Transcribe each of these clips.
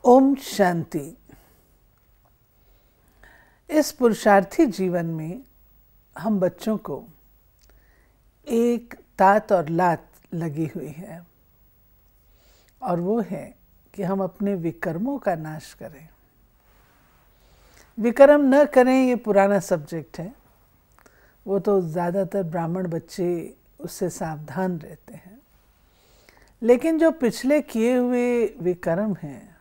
ओम शांति। इस पुरुषार्थी जीवन में हम बच्चों को एक तात और लात लगी हुई है, और वो है कि हम अपने विकर्मों का नाश करें। विकर्म न करें ये पुराना सब्जेक्ट है, वो तो ज़्यादातर ब्राह्मण बच्चे उससे सावधान रहते हैं। लेकिन जो पिछले किए हुए विकर्म हैं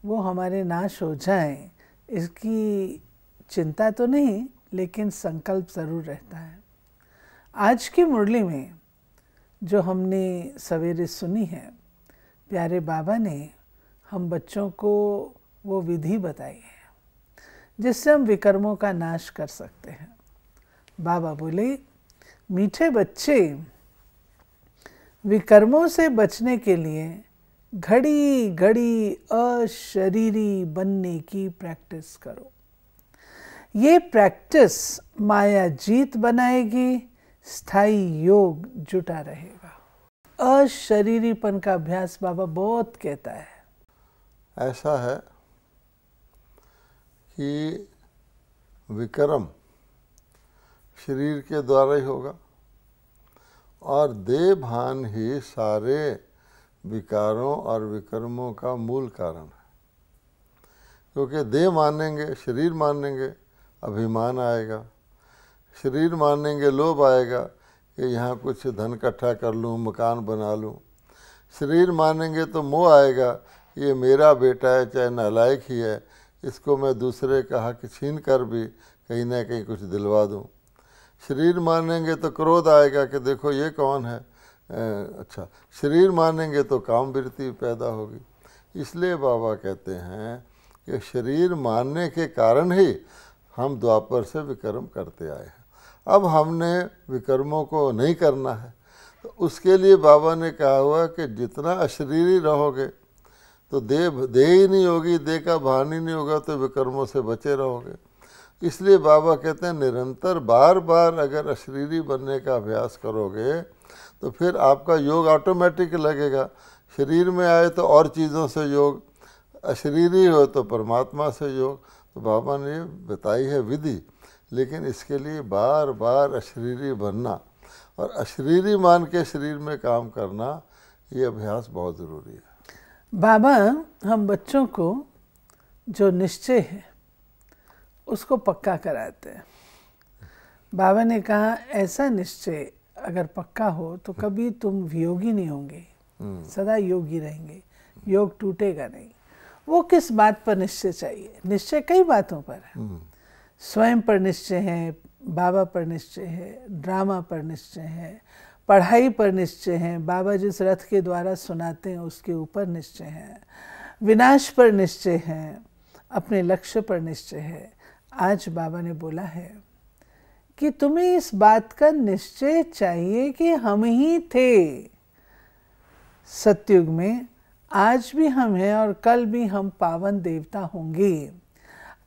वो हमारे नाश हो जाएं, इसकी चिंता तो नहीं, लेकिन संकल्प ज़रूर रहता है। आज की मुरली में जो हमने सवेरे सुनी है, प्यारे बाबा ने हम बच्चों को वो विधि बताई है जिससे हम विकर्मों का नाश कर सकते हैं। बाबा बोले, मीठे बच्चे, विकर्मों से बचने के लिए घड़ी घड़ी अशरीरी बनने की प्रैक्टिस करो। ये प्रैक्टिस माया जीत बनाएगी, स्थायी योग जुटा रहेगा। अशरीरीपन का अभ्यास बाबा बहुत कहता है। ऐसा है कि विकर्म शरीर के द्वारा ही होगा और देह भान ही सारे विकारों और विकर्मों का मूल कारण है। क्योंकि देह मानेंगे, शरीर मानेंगे, अभिमान आएगा, शरीर मानेंगे, लोभ आएगा कि यहाँ कुछ धन इकट्ठा कर लूँ, मकान बना लूँ। शरीर मानेंगे तो मोह आएगा, ये मेरा बेटा है, चाहे नालायक ही है, इसको मैं दूसरे का हक छीन कर भी कहीं ना कहीं कुछ दिलवा दूँ। शरीर मानेंगे तो क्रोध आएगा कि देखो ये कौन है। अच्छा, शरीर मानेंगे तो काम वृत्ति पैदा होगी। इसलिए बाबा कहते हैं कि शरीर मानने के कारण ही हम द्वापर से विकर्म करते आए हैं। अब हमने विकर्मों को नहीं करना है, तो उसके लिए बाबा ने कहा हुआ कि जितना अशरीरी रहोगे तो देह ही नहीं होगी, देह का भान ही नहीं होगा, तो विकर्मों से बचे रहोगे। इसलिए बाबा कहते हैं निरंतर बार बार अगर अशरीरी बनने का अभ्यास करोगे तो फिर आपका योग ऑटोमेटिक लगेगा। शरीर में आए तो और चीज़ों से योग, अशरीरी हो तो परमात्मा से योग। तो बाबा ने बताई है विधि, लेकिन इसके लिए बार बार अशरीरी बनना और अशरीरी मान के शरीर में काम करना, ये अभ्यास बहुत ज़रूरी है। बाबा हम बच्चों को जो निश्चय है उसको पक्का कराते हैं। बाबा ने कहा ऐसा निश्चय अगर पक्का हो तो कभी तुम वियोगी नहीं होंगे, सदा योगी रहेंगे, योग टूटेगा नहीं। वो किस बात पर निश्चय चाहिए? निश्चय कई बातों पर है। स्वयं पर निश्चय है, बाबा पर निश्चय है, ड्रामा पर निश्चय है, पढ़ाई पर निश्चय है, बाबा जिस रथ के द्वारा सुनाते हैं उसके ऊपर निश्चय है, विनाश पर निश्चय है, अपने लक्ष्य पर निश्चय है। आज बाबा ने बोला है कि तुम्हें इस बात का निश्चय चाहिए कि हम ही थे सतयुग में, आज भी हम हैं और कल भी हम पावन देवता होंगे।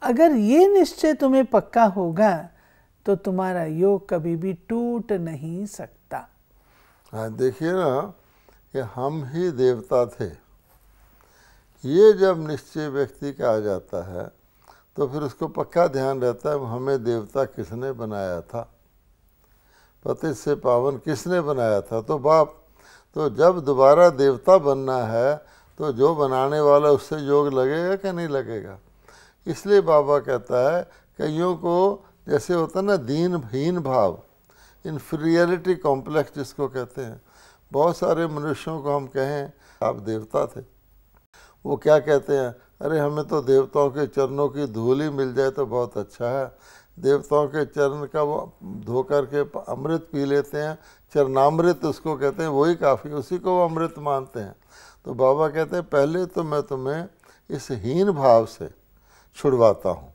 अगर ये निश्चय तुम्हें पक्का होगा तो तुम्हारा योग कभी भी टूट नहीं सकता। हाँ, देखिए ना कि हम ही देवता थे, ये जब निश्चय व्यक्ति का आ जाता है तो फिर उसको पक्का ध्यान रहता है हमें देवता किसने बनाया था, पति से पावन किसने बनाया था, तो बाप। तो जब दोबारा देवता बनना है तो जो बनाने वाला उससे योग लगेगा कि नहीं लगेगा। इसलिए बाबा कहता है कईयों को जैसे होता है ना दीनहीन भाव, इन्फीरियरिटी कॉम्प्लेक्स जिसको कहते हैं। बहुत सारे मनुष्यों को हम कहें आप देवता थे, वो क्या कहते हैं, अरे हमें तो देवताओं के चरणों की धूल ही मिल जाए तो बहुत अच्छा है। देवताओं के चरण का वो धो कर के अमृत पी लेते हैं, चरणामृत उसको कहते हैं, वही काफ़ी, उसी को वो अमृत मानते हैं। तो बाबा कहते हैं पहले तो मैं तुम्हें इस हीन भाव से छुड़वाता हूँ।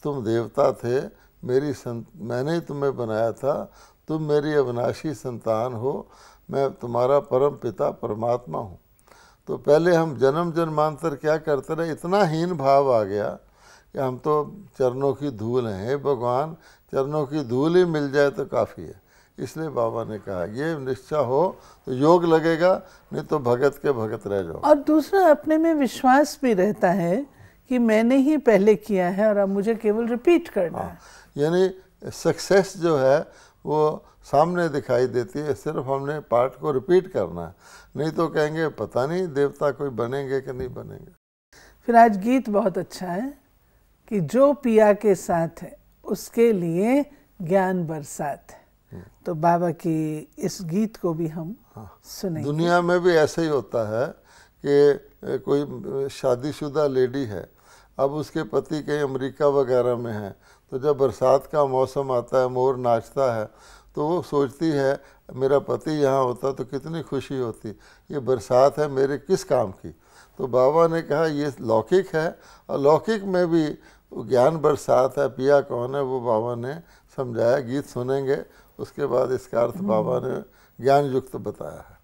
तुम देवता थे, मैंने ही तुम्हें बनाया था, तुम मेरी अविनाशी संतान हो, मैं तुम्हारा परम पिता परमात्मा हूँ। तो पहले हम जन्म जन्मांतर क्या करते रहे, इतना हीन भाव आ गया कि हम तो चरणों की धूल हैं, हे भगवान चरणों की धूल ही मिल जाए तो काफ़ी है। इसलिए बाबा ने कहा ये निश्चय हो तो योग लगेगा, नहीं तो भगत के भगत रह जाओ। और दूसरा, अपने में विश्वास भी रहता है कि मैंने ही पहले किया है और अब मुझे केवल रिपीट करना है। यानी सक्सेस जो है वो सामने दिखाई देती है, सिर्फ हमने पार्ट को रिपीट करना है, नहीं तो कहेंगे पता नहीं देवता कोई बनेंगे कि नहीं बनेंगे। फिर आज गीत बहुत अच्छा है कि जो पिया के साथ है उसके लिए ज्ञान बरसात है। तो बाबा की इस गीत को भी हम सुनेंगे। दुनिया में भी ऐसा ही होता है कि कोई शादीशुदा लेडी है, अब उसके पति कहीं अमेरिका वगैरह में है, तो जब बरसात का मौसम आता है, मोर नाचता है, तो वो सोचती है मेरा पति यहाँ होता तो कितनी खुशी होती, ये बरसात है मेरे किस काम की। तो बाबा ने कहा ये लौकिक है, और लौकिक में भी ज्ञान बरसात है। पिया कौन है वो बाबा ने समझाया, गीत सुनेंगे, उसके बाद इसका अर्थ बाबा ने ज्ञान युक्त बताया है।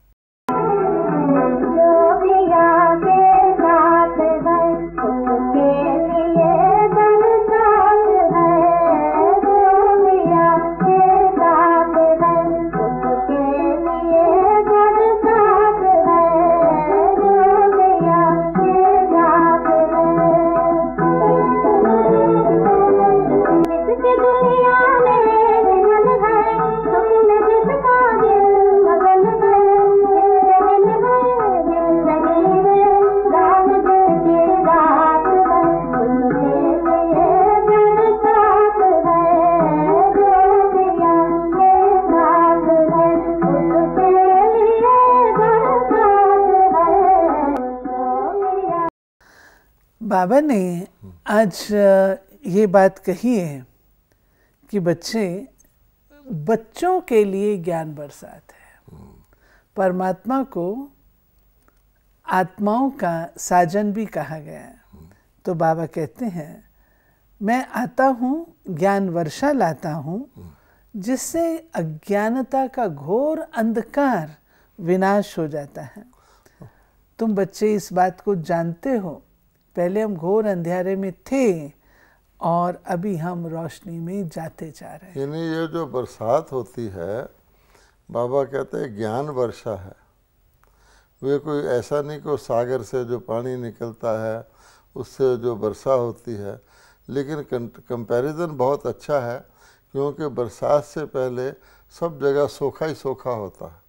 बाबा ने आज ये बात कही है कि बच्चों के लिए ज्ञान बरसात है। परमात्मा को आत्माओं का साजन भी कहा गया है। तो बाबा कहते हैं मैं आता हूँ, ज्ञान वर्षा लाता हूँ, जिससे अज्ञानता का घोर अंधकार विनाश हो जाता है। तुम बच्चे इस बात को जानते हो, पहले हम घोर अंधेरे में थे और अभी हम रोशनी में जाते जा रहे हैं। यानी ये जो बरसात होती है, बाबा कहते हैं ज्ञान वर्षा है। वे कोई ऐसा नहीं कि सागर से जो पानी निकलता है उससे जो वर्षा होती है, लेकिन कंपैरिजन बहुत अच्छा है, क्योंकि बरसात से पहले सब जगह सूखा ही सूखा होता है,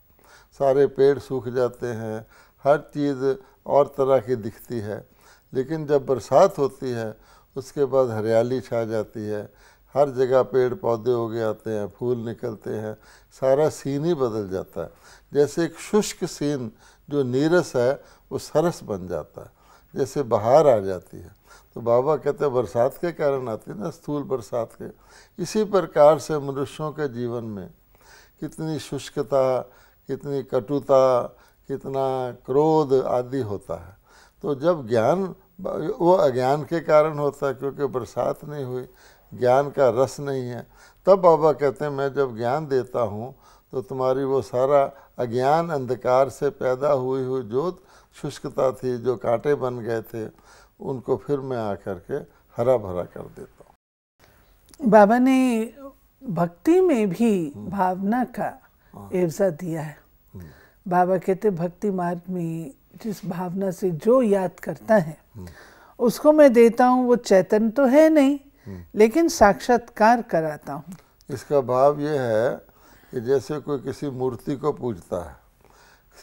सारे पेड़ सूख जाते हैं, हर चीज़ और तरह की दिखती है। लेकिन जब बरसात होती है उसके बाद हरियाली छा जाती है, हर जगह पेड़ पौधे उगे आते हैं, फूल निकलते हैं, सारा सीन ही बदल जाता है। जैसे एक शुष्क सीन जो नीरस है वो सरस बन जाता है, जैसे बहार आ जाती है। तो बाबा कहते हैं बरसात के कारण आती है ना, स्थूल बरसात के। इसी प्रकार से मनुष्यों के जीवन में कितनी शुष्कता, कितनी कटुता, कितना क्रोध आदि होता है। तो जब ज्ञान, वो अज्ञान के कारण होता है, क्योंकि बरसात नहीं हुई, ज्ञान का रस नहीं है। तब बाबा कहते हैं मैं जब ज्ञान देता हूँ तो तुम्हारी वो सारा अज्ञान अंधकार से पैदा हुई जो शुष्कता थी, जो कांटे बन गए थे, उनको फिर मैं आकर के हरा भरा कर देता हूँ। बाबा ने भक्ति में भी भावना का एवजा दिया है। बाबा कहते भक्ति मार्ग में जिस भावना से जो याद करता है उसको मैं देता हूँ। वो चैतन्य तो है नहीं, लेकिन साक्षात्कार कराता हूँ। इसका भाव ये है कि जैसे कोई किसी मूर्ति को पूजता है,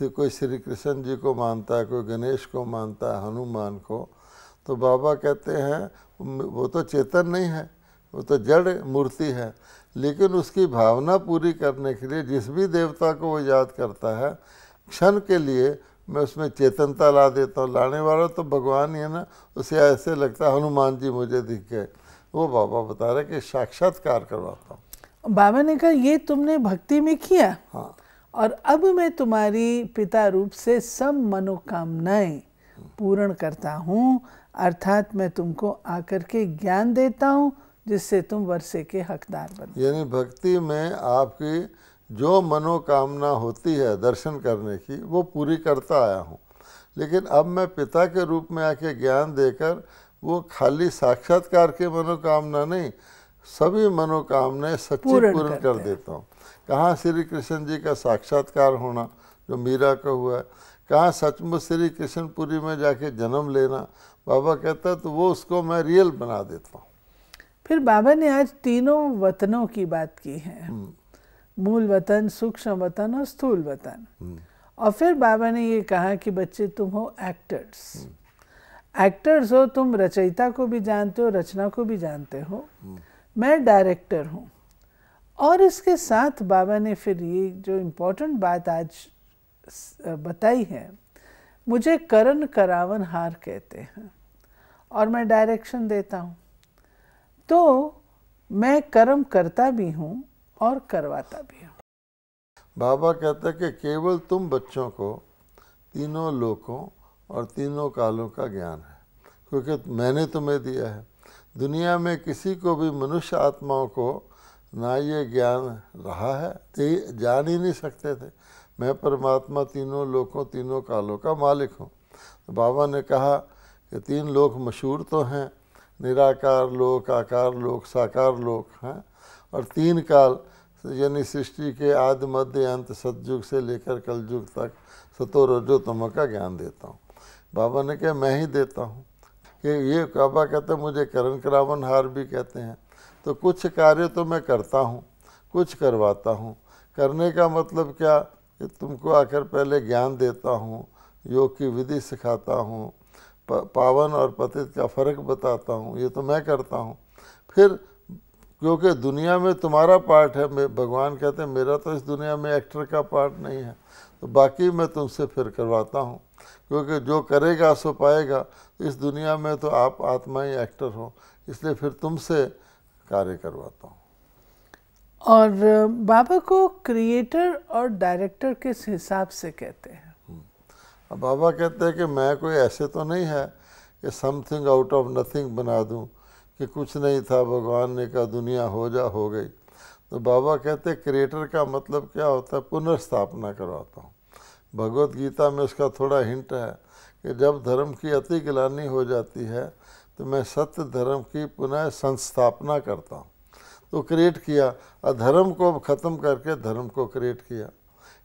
कोई श्री कृष्ण जी को मानता है, कोई गणेश को मानता है, हनुमान को, तो बाबा कहते हैं वो तो चेतन नहीं है, वो तो जड़ मूर्ति है, लेकिन उसकी भावना पूरी करने के लिए जिस भी देवता को वो याद करता है, क्षण के लिए मैं उसमें चेतनता ला देता हूँ। लाने वाला तो भगवान ही है ना, उसे ऐसे लगता है हनुमान जी मुझे दिख गए। वो बाबा बता रहे कि साक्षात्कार करवाता हूँ। बाबा ने कहा ये तुमने भक्ति में किया, हाँ, और अब मैं तुम्हारी पिता रूप से सब मनोकामनाएं पूर्ण करता हूँ, अर्थात मैं तुमको आकर के ज्ञान देता हूँ जिससे तुम वर्षे के हकदार बनो। यानी भक्ति में आपकी जो मनोकामना होती है दर्शन करने की, वो पूरी करता आया हूँ। लेकिन अब मैं पिता के रूप में आके ज्ञान देकर वो खाली साक्षात्कार के मनोकामना नहीं, सभी मनोकामनाएं सच्ची पूर्ण कर देता हूँ। कहाँ श्री कृष्ण जी का साक्षात्कार होना जो मीरा का हुआ है, कहाँ सचमुच श्री कृष्णपुरी में जाके जन्म लेना। बाबा कहता है तो वो उसको मैं रियल बना देता हूँ। फिर बाबा ने आज तीनों वतनों की बात की है, मूल वतन, सूक्ष्म वतन और स्थूल वतन। और फिर बाबा ने ये कहा कि बच्चे तुम हो एक्टर्स, एक्टर्स हो, तुम रचयिता को भी जानते हो, रचना को भी जानते हो, मैं डायरेक्टर हूँ। और इसके साथ बाबा ने फिर ये जो इम्पोर्टेंट बात आज बताई है, मुझे करण करावन हार कहते हैं और मैं डायरेक्शन देता हूँ, तो मैं कर्म करता भी हूँ और करवाता भी हूँ। बाबा कहता है कि केवल तुम बच्चों को तीनों लोकों और तीनों कालों का ज्ञान है, क्योंकि मैंने तुम्हें दिया है। दुनिया में किसी को भी मनुष्य आत्माओं को ना ये ज्ञान रहा है, तो जान ही नहीं सकते थे मैं परमात्मा तीनों लोकों तीनों कालों का मालिक हूँ। तो बाबा ने कहा कि तीन लोक मशहूर तो हैं, निराकार लोक, आकार लोक, साकार लोक हैं, और तीन काल यानी सृष्टि के आदि मध्य अंत सतयुग से लेकर कलयुग तक सतो रजो तमो का ज्ञान देता हूँ। बाबा ने कहा मैं ही देता हूँ। कि ये बाबा कहते हैं मुझे करण करावन हार भी कहते हैं। तो कुछ कार्य तो मैं करता हूँ, कुछ करवाता हूँ। करने का मतलब क्या कि तुमको आकर पहले ज्ञान देता हूँ, योग की विधि सिखाता हूँ, पावन और पतित का फ़र्क बताता हूँ, ये तो मैं करता हूँ। फिर क्योंकि दुनिया में तुम्हारा पार्ट है, भगवान कहते हैं मेरा तो इस दुनिया में एक्टर का पार्ट नहीं है, तो बाकी मैं तुमसे फिर करवाता हूँ, क्योंकि जो करेगा सो पाएगा। इस दुनिया में तो आप आत्मा ही एक्टर हो, इसलिए फिर तुमसे कार्य करवाता हूँ। और बाबा को क्रिएटर और डायरेक्टर किस हिसाब से कहते हैं? अब बाबा कहते हैं कि मैं कोई ऐसे तो नहीं है कि समथिंग आउट ऑफ नथिंग बना दूं, कि कुछ नहीं था भगवान ने कहा दुनिया हो गई। तो बाबा कहते हैं क्रिएटर का मतलब क्या होता है, पुनर्स्थापना करवाता हूँ। भगवत गीता में उसका थोड़ा हिंट है कि जब धर्म की अति ग्लानि हो जाती है तो मैं सत्य धर्म की पुनः संस्थापना करता हूँ। तो क्रिएट किया, अधर्म को ख़त्म करके धर्म को क्रिएट किया,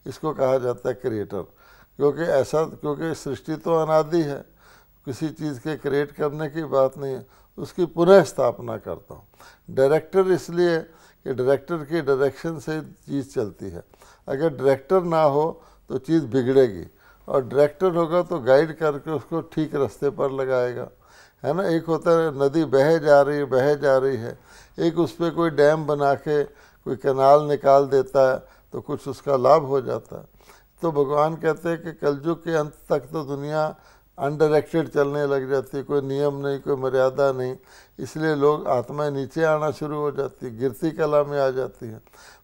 इसको कहा जाता है क्रिएटर। क्योंकि सृष्टि तो अनादि है, किसी चीज़ के क्रिएट करने की बात नहीं है, उसकी पुनः स्थापना करता हूँ। डायरेक्टर इसलिए कि डायरेक्टर की डायरेक्शन से चीज़ चलती है। अगर डायरेक्टर ना हो तो चीज़ बिगड़ेगी, और डायरेक्टर होगा तो गाइड करके उसको ठीक रास्ते पर लगाएगा, है ना। एक होता है नदी बह जा रही है, एक उस पर कोई डैम बना के कोई कैनाल निकाल देता है तो कुछ उसका लाभ हो जाता है। तो भगवान कहते हैं कि कलयुग के अंत तक तो दुनिया अनडायरेक्टेड चलने लग जाती है, कोई नियम नहीं, कोई मर्यादा नहीं, इसलिए लोग आत्माएं नीचे आना शुरू हो जाती है, गिरती कला में आ जाती है।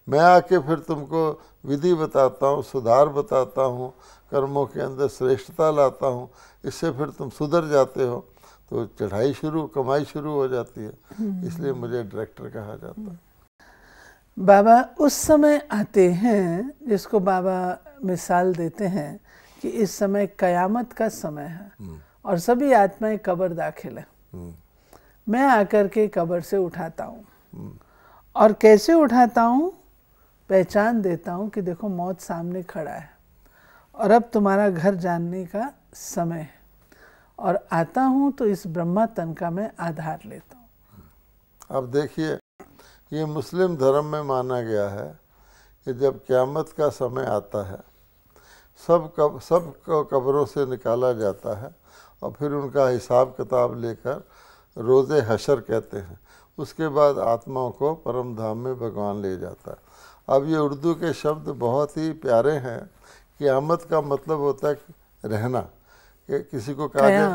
मैं आके फिर तुमको विधि बताता हूँ, सुधार बताता हूँ, कर्मों के अंदर श्रेष्ठता लाता हूँ, इससे फिर तुम सुधर जाते हो, तो चढ़ाई कमाई शुरू हो जाती है। इसलिए मुझे डायरेक्टर कहा जाता है। बाबा उस समय आते हैं जिसको बाबा मिसाल देते हैं कि इस समय कयामत का समय है और सभी आत्माएं कब्र दाखिल है। मैं आकर के कब्र से उठाता हूँ, और कैसे उठाता हूँ, पहचान देता हूँ कि देखो मौत सामने खड़ा है और अब तुम्हारा घर जानने का समय है, और आता हूँ तो इस ब्रह्मा तन का मैं आधार लेता हूँ। अब देखिए, ये मुस्लिम धर्म में माना गया है कि जब क़यामत का समय आता है सब को कब्रों से निकाला जाता है और फिर उनका हिसाब किताब लेकर रोज़े हशर कहते हैं, उसके बाद आत्माओं को परम धाम में भगवान ले जाता है। अब ये उर्दू के शब्द बहुत ही प्यारे हैं। क़यामत का मतलब होता है रहना, कि किसी को कहा जाए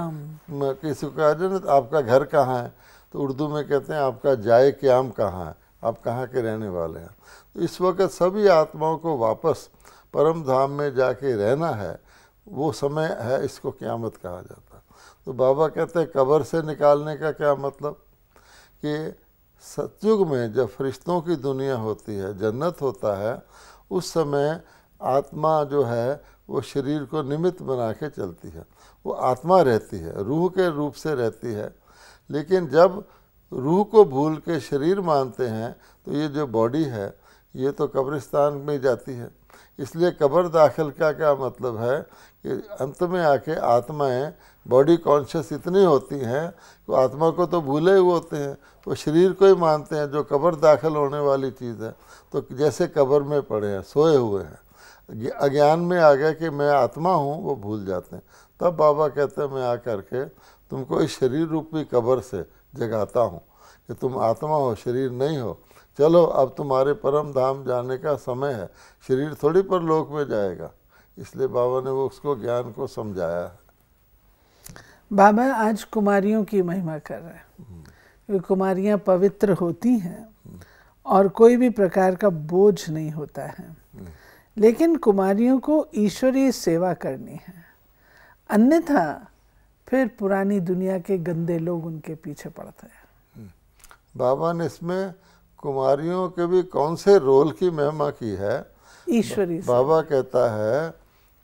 आपका घर कहाँ है, तो उर्दू में कहते हैं आपका जाए क़याम कहाँ है, आप कहाँ के रहने वाले हैं। तो इस वक्त सभी आत्माओं को वापस परम धाम में जाके रहना है, वो समय है, इसको क़यामत कहा जाता है। तो बाबा कहते हैं कब्र से निकालने का क्या मतलब, कि सतयुग में जब फरिश्तों की दुनिया होती है, जन्नत होता है, उस समय आत्मा जो है वो शरीर को निमित्त बना के चलती है, वो आत्मा रहती है, रूह के रूप से रहती है। लेकिन जब रूह को भूल के शरीर मानते हैं तो ये जो बॉडी है ये तो कब्रिस्तान में जाती है। इसलिए कब्र दाखिल का क्या मतलब है कि अंत में आके आत्माएं बॉडी कॉन्शियस इतनी होती हैं कि आत्मा को तो भूले हुए होते हैं, वो शरीर को ही मानते हैं जो कब्र दाखिल होने वाली चीज़ है। तो जैसे कब्र में पड़े हैं, सोए हुए हैं, अज्ञान में आ गया कि मैं आत्मा हूँ, वो भूल जाते हैं। तब बाबा कहते हैं मैं आ करके तुमको इस शरीर रूपी कब्र से जगाता हूँ कि तुम आत्मा हो, शरीर नहीं हो। चलो अब तुम्हारे परम धाम जाने का समय है, शरीर थोड़ी परलोक में जाएगा। इसलिए बाबा ने वो उसको ज्ञान को समझाया है। बाबा आज कुमारियों की महिमा कर रहे हैं, क्योंकि कुमारियाँ पवित्र होती हैं और कोई भी प्रकार का बोझ नहीं होता है, लेकिन कुमारियों को ईश्वरीय सेवा करनी है, अन्यथा फिर पुरानी दुनिया के गंदे लोग उनके पीछे पड़ते हैं। बाबा ने इसमें कुमारियों के भी कौन से रोल की महिमा की है? ईश्वरीय बाबा कहता है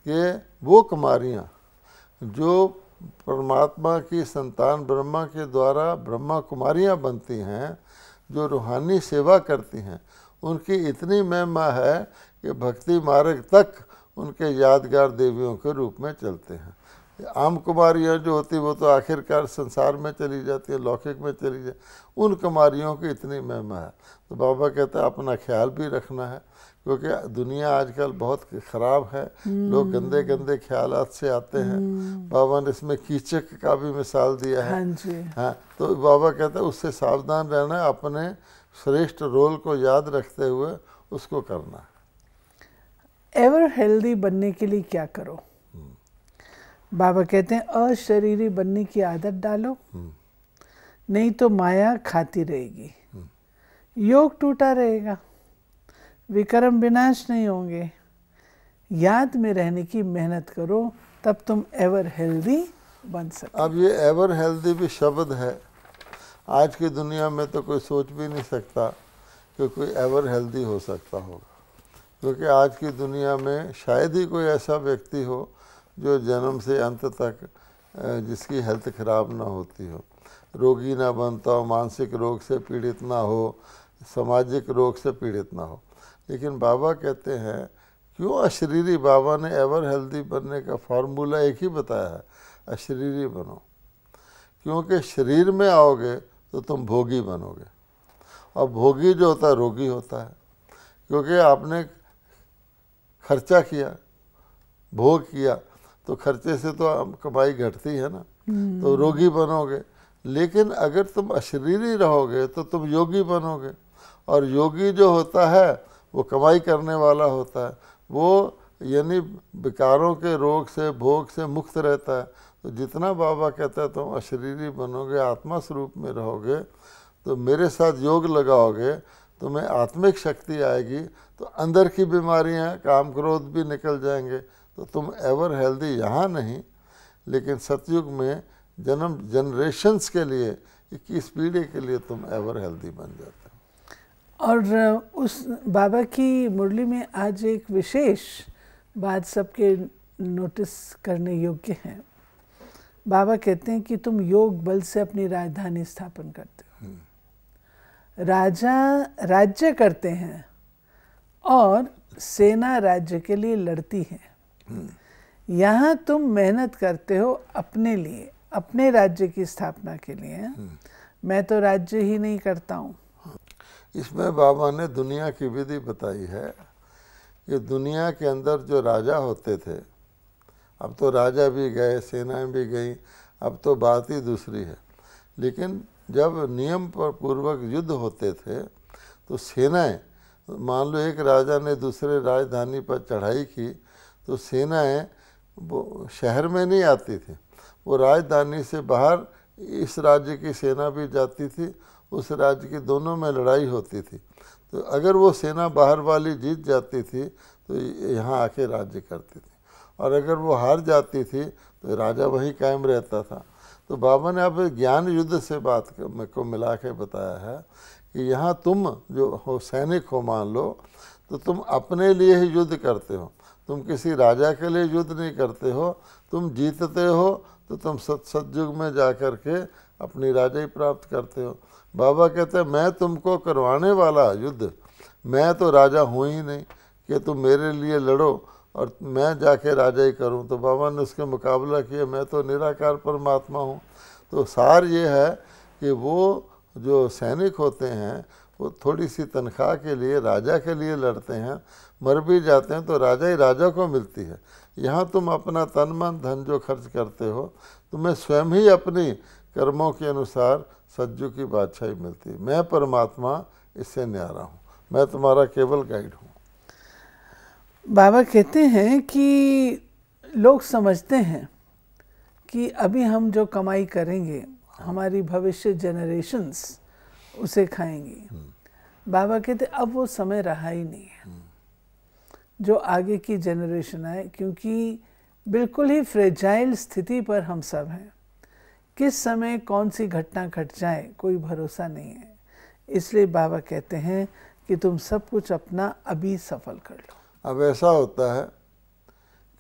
कि वो कुमारियाँ जो परमात्मा की संतान ब्रह्मा के द्वारा ब्रह्मा कुमारियाँ बनती हैं, जो रूहानी सेवा करती हैं, उनकी इतनी महिमा है कि भक्ति मार्ग तक उनके यादगार देवियों के रूप में चलते हैं। आम कुमारियाँ जो होती वो तो आखिरकार संसार में चली जाती है, लौकिक में चली जाती, उन कुमारियों की इतनी महिमा है। तो बाबा कहता है अपना ख्याल भी रखना है, क्योंकि दुनिया आजकल बहुत ख़राब है, लोग गंदे गंदे ख्यालात से आते हैं। बाबा ने इसमें कीचक का भी मिसाल दिया है। हाँ जी। हाँ, तो बाबा कहता है उससे सावधान रहना है, अपने श्रेष्ठ रोल को याद रखते हुए उसको करना है। एवर हेल्दी बनने के लिए क्या करो? बाबा कहते हैं अशरीरी बनने की आदत डालो, नहीं तो माया खाती रहेगी, योग टूटा रहेगा, विक्रम विनाश नहीं होंगे। याद में रहने की मेहनत करो, तब तुम एवर हेल्दी बन सकते। अब ये एवर हेल्दी भी शब्द है, आज की दुनिया में तो कोई सोच भी नहीं सकता कि कोई एवर हेल्दी हो सकता होगा, क्योंकि आज की दुनिया में शायद ही कोई ऐसा व्यक्ति हो जो जन्म से अंत तक जिसकी हेल्थ खराब ना होती हो, रोगी ना बनता हो, मानसिक रोग से पीड़ित ना हो, सामाजिक रोग से पीड़ित ना हो। लेकिन बाबा कहते हैं क्यों अशरीरी? बाबा ने एवर हेल्दी बनने का फार्मूला एक ही बताया है, अशरीरी बनो। क्योंकि शरीर में आओगे तो तुम भोगी बनोगे, और भोगी जो होता है रोगी होता है, क्योंकि आपने खर्चा किया, भोग किया, तो खर्चे से तो कमाई घटती है ना, तो रोगी बनोगे। लेकिन अगर तुम अशरीरी रहोगे तो तुम योगी बनोगे, और योगी जो होता है वो कमाई करने वाला होता है, वो यानी विकारों के रोग से भोग से मुक्त रहता है। तो जितना बाबा कहता है तुम अशरीरी बनोगे, आत्मा स्वरूप में रहोगे, तो मेरे साथ योग लगाओगे, तुम्हें आत्मिक शक्ति आएगी, तो अंदर की बीमारियां, काम क्रोध भी निकल जाएंगे। तो तुम एवर हेल्दी यहाँ नहीं, लेकिन सतयुग में जनरेशन्स के लिए, 21 पीढ़ी के लिए तुम एवर हेल्दी बन जाते हो। और उस बाबा की मुरली में आज एक विशेष बात सबके नोटिस करने योग्य है। बाबा कहते हैं कि तुम योग बल से अपनी राजधानी स्थापन करते हो। राजा राज्य करते हैं और सेना राज्य के लिए लड़ती है। यहाँ तुम मेहनत करते हो अपने लिए, अपने राज्य की स्थापना के लिए। मैं तो राज्य ही नहीं करता हूँ। इसमें बाबा ने दुनिया की विधि बताई है कि दुनिया के अंदर जो राजा होते थे, अब तो राजा भी गए, सेनाएं भी गई, अब तो बात ही दूसरी है। लेकिन जब नियम पर पूर्वक युद्ध होते थे तो सेनाएं, मान लो एक राजा ने दूसरे राजधानी पर चढ़ाई की, तो सेनाएं वो शहर में नहीं आती थी, वो राजधानी से बाहर इस राज्य की सेना भी जाती थी, उस राज्य की, दोनों में लड़ाई होती थी। तो अगर वो सेना बाहर वाली जीत जाती थी तो यहाँ आके राज्य करती थी, और अगर वो हार जाती थी तो राजा वहीं कायम रहता था। तो बाबा ने अब ज्ञान युद्ध से बात को मिला के बताया है कि यहाँ तुम जो हो सैनिक हो, मान लो, तो तुम अपने लिए ही युद्ध करते हो, तुम किसी राजा के लिए युद्ध नहीं करते हो। तुम जीतते हो तो तुम सतयुग में जा कर के अपनी राजाई प्राप्त करते हो। बाबा कहते हैं मैं तुमको करवाने वाला युद्ध, मैं तो राजा हूँ ही नहीं कि तुम मेरे लिए लड़ो और मैं जाके राजा ही करूँ। तो बाबा ने उसके मुकाबला किया, मैं तो निराकार परमात्मा हूँ। तो सार ये है कि वो जो सैनिक होते हैं वो थोड़ी सी तनख्वाह के लिए राजा के लिए लड़ते हैं, मर भी जाते हैं तो राजा ही राजा को मिलती है। यहाँ तुम अपना तन मन धन जो खर्च करते हो, तुम्हें स्वयं ही अपनी कर्मों के अनुसार सज्जू की बादशाही मिलती है। मैं परमात्मा इससे न्यारा हूँ, मैं तुम्हारा केवल गाइड हूँ। बाबा कहते हैं कि लोग समझते हैं कि अभी हम जो कमाई करेंगे हमारी भविष्य जनरेशन्स उसे खाएंगी। बाबा कहते अब वो समय रहा ही नहीं है जो आगे की जनरेशन आए, क्योंकि बिल्कुल ही फ्रेजाइल स्थिति पर हम सब हैं। किस समय कौन सी घटना घट जाए कोई भरोसा नहीं है। इसलिए बाबा कहते हैं कि तुम सब कुछ अपना अभी सफल कर लो। अब ऐसा होता है,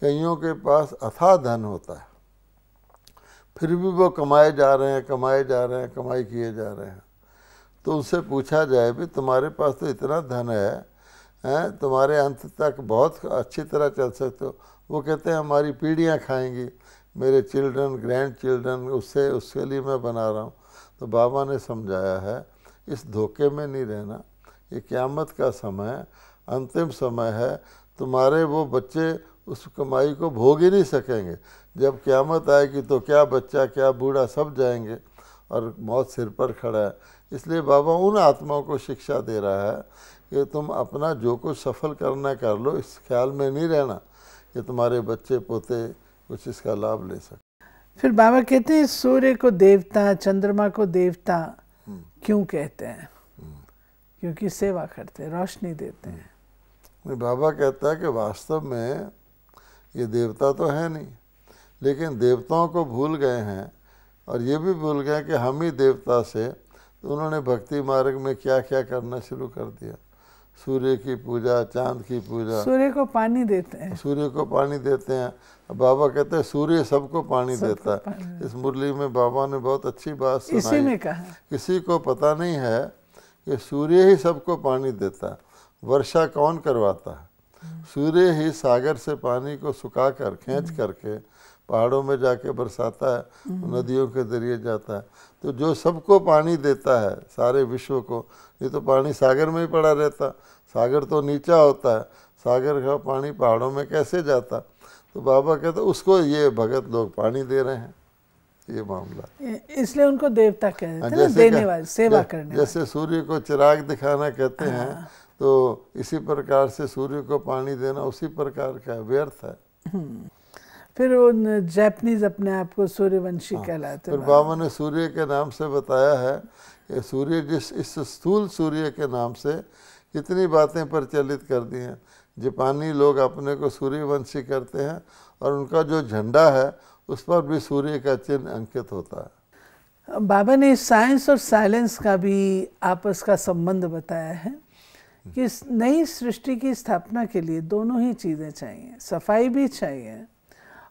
कईयों के पास अथाह धन होता है, फिर भी वो कमाए जा रहे हैं, कमाए जा रहे हैं, कमाई किए जा रहे हैं। तो उनसे पूछा जाए भी तुम्हारे पास तो इतना धन है, तुम्हारे अंत तक बहुत अच्छी तरह चल सकते हो। वो कहते हैं हमारी पीढ़ियाँ खाएंगी, मेरे चिल्ड्रन ग्रैंड चिल्ड्रन, उसके लिए मैं बना रहा हूँ। तो बाबा ने समझाया है इस धोखे में नहीं रहना, ये क़यामत का समय अंतिम समय है। तुम्हारे वो बच्चे उस कमाई को भोग ही नहीं सकेंगे। जब क़यामत आएगी तो क्या बच्चा क्या बूढ़ा सब जाएंगे और मौत सिर पर खड़ा है। इसलिए बाबा उन आत्माओं को शिक्षा दे रहा है कि तुम अपना जो कुछ सफल करना कर लो, इस ख्याल में नहीं रहना कि तुम्हारे बच्चे पोते कुछ इसका लाभ ले सके। फिर बाबा कहते हैं सूर्य को देवता, चंद्रमा को देवता क्यों कहते हैं? क्योंकि सेवा करते हैं, रोशनी देते हैं। बाबा कहता है कि वास्तव में ये देवता तो है नहीं, लेकिन देवताओं को भूल गए हैं और ये भी भूल गए कि हम ही देवता से। तो उन्होंने भक्ति मार्ग में क्या क्या करना शुरू कर दिया, सूर्य की पूजा, चांद की पूजा। सूर्य को पानी देते हैं, सूर्य को पानी देते हैं। बाबा कहते हैं सूर्य सबको पानी देता है। इस मुरली में बाबा ने बहुत अच्छी बात सुनाई। इसी में कहा किसी को पता नहीं है कि सूर्य ही सबको पानी देता है। वर्षा कौन करवाता है? सूर्य ही सागर से पानी को सुखा कर खींच करके पहाड़ों में जाके बरसाता है, नदियों के जरिए जाता है। तो जो सबको पानी देता है सारे विश्व को, ये तो पानी सागर में ही पड़ा रहता, सागर तो नीचा होता है, सागर का पानी पहाड़ों में कैसे जाता? तो बाबा कहते उसको ये भगत लोग पानी दे रहे हैं, ये मामला। इसलिए उनको देवता कहते हैं ना, देने वाले, सेवा करने वाले। जैसे सूर्य को चिराग दिखाना कहते हैं, तो इसी प्रकार से सूर्य को पानी देना उसी प्रकार का व्यर्थ है। फिर वो जापानीज अपने आप को सूर्यवंशी कहलाते हैं। फिर बाबा ने सूर्य के नाम से बताया है कि सूर्य इस स्थूल सूर्य के नाम से कितनी बातें प्रचलित कर दी हैं। जापानी लोग अपने को सूर्यवंशी करते हैं और उनका जो झंडा है उस पर भी सूर्य का चिन्ह अंकित होता है। बाबा ने साइंस और साइलेंस का भी आपस का संबंध बताया है कि नई सृष्टि की स्थापना के लिए दोनों ही चीज़ें चाहिए, सफाई भी चाहिए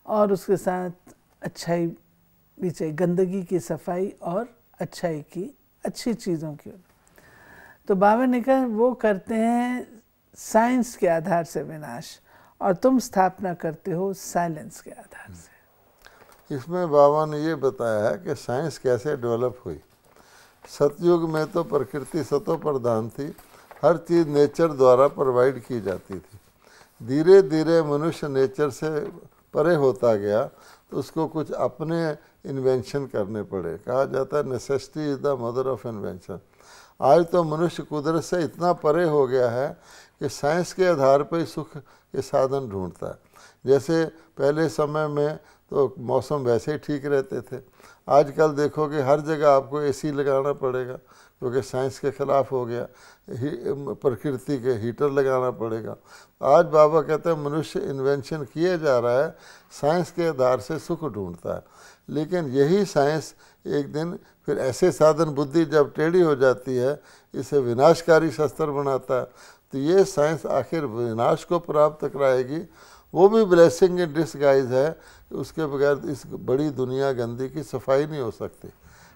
और उसके साथ अच्छाई भी चाहिए, गंदगी की सफाई और अच्छाई की, अच्छी चीज़ों की। तो बाबा ने कहा वो करते हैं साइंस के आधार से विनाश और तुम स्थापना करते हो साइलेंस के आधार से। इसमें बाबा ने ये बताया है कि साइंस कैसे डेवलप हुई। सतयुग में तो प्रकृति सतो प्रधान थी, हर चीज़ नेचर द्वारा प्रोवाइड की जाती थी। धीरे धीरे मनुष्य नेचर से परे होता गया तो उसको कुछ अपने इन्वेंशन करने पड़े। कहा जाता है necessity is the mother of invention. आज तो मनुष्य कुदरत से इतना परे हो गया है कि साइंस के आधार पर ही सुख के साधन ढूंढता है। जैसे पहले समय में तो मौसम वैसे ही ठीक रहते थे, आजकल देखो कि हर जगह आपको एसी लगाना पड़ेगा क्योंकि साइंस के ख़िलाफ़ हो गया, प्रकृति के हीटर लगाना पड़ेगा। आज बाबा कहते हैं मनुष्य इन्वेंशन किए जा रहा है, साइंस के आधार से सुख ढूंढता है, लेकिन यही साइंस एक दिन फिर ऐसे साधन बुद्धि जब टेढ़ी हो जाती है इसे विनाशकारी शस्त्र बनाता है। तो ये साइंस आखिर विनाश को प्राप्त कराएगी, वो भी ब्लेसिंग इन डिस्गाइज है। उसके बगैर इस बड़ी दुनिया गंदी की सफाई नहीं हो सकती।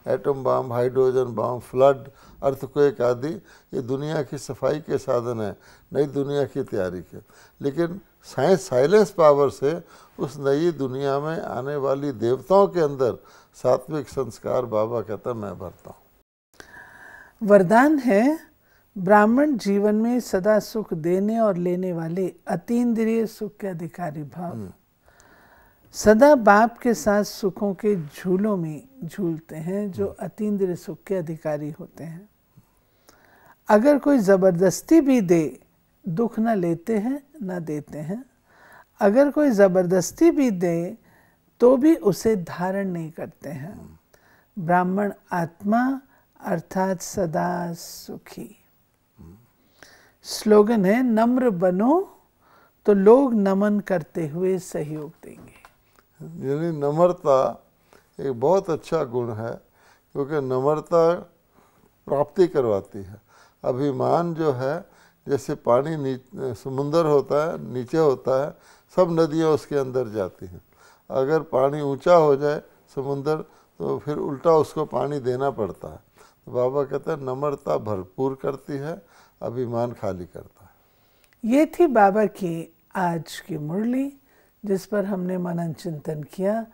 Atom bomb, hydrogen bomb, flood, earthquake आदि ये दुनिया की सफाई के साधन है, नई दुनिया की तैयारी के। लेकिन साइंस साइलेंस पावर से उस नई दुनिया में आने वाली देवताओं के अंदर सात्विक संस्कार बाबा कहता मैं भरता हूँ। वरदान है ब्राह्मण जीवन में सदा सुख देने और लेने वाले अतीन्द्रिय सुख के अधिकारी भाव, सदा बाप के साथ सुखों के झूलों में झूलते हैं जो अतीन्द्रिय सुख के अधिकारी होते हैं। अगर कोई जबरदस्ती भी दे दुख न लेते हैं न देते हैं, अगर कोई जबरदस्ती भी दे तो भी उसे धारण नहीं करते हैं। ब्राह्मण आत्मा अर्थात सदा सुखी। स्लोगन है नम्र बनो तो लोग नमन करते हुए सहयोग देंगे। यानी नम्रता एक बहुत अच्छा गुण है, क्योंकि नम्रता प्राप्ति करवाती है। अभिमान जो है, जैसे पानी समुंदर होता है, नीचे होता है, सब नदियाँ उसके अंदर जाती हैं। अगर पानी ऊंचा हो जाए समुंदर तो फिर उल्टा उसको पानी देना पड़ता है। तो बाबा कहते हैं नम्रता भरपूर करती है, अभिमान खाली करता है। ये थी बाबा की आज की मुरली, जिस पर हमने मनन चिंतन किया।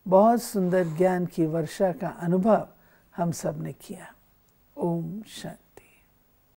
बहुत सुंदर ज्ञान की वर्षा का अनुभव हम सब ने किया। ओम शांति।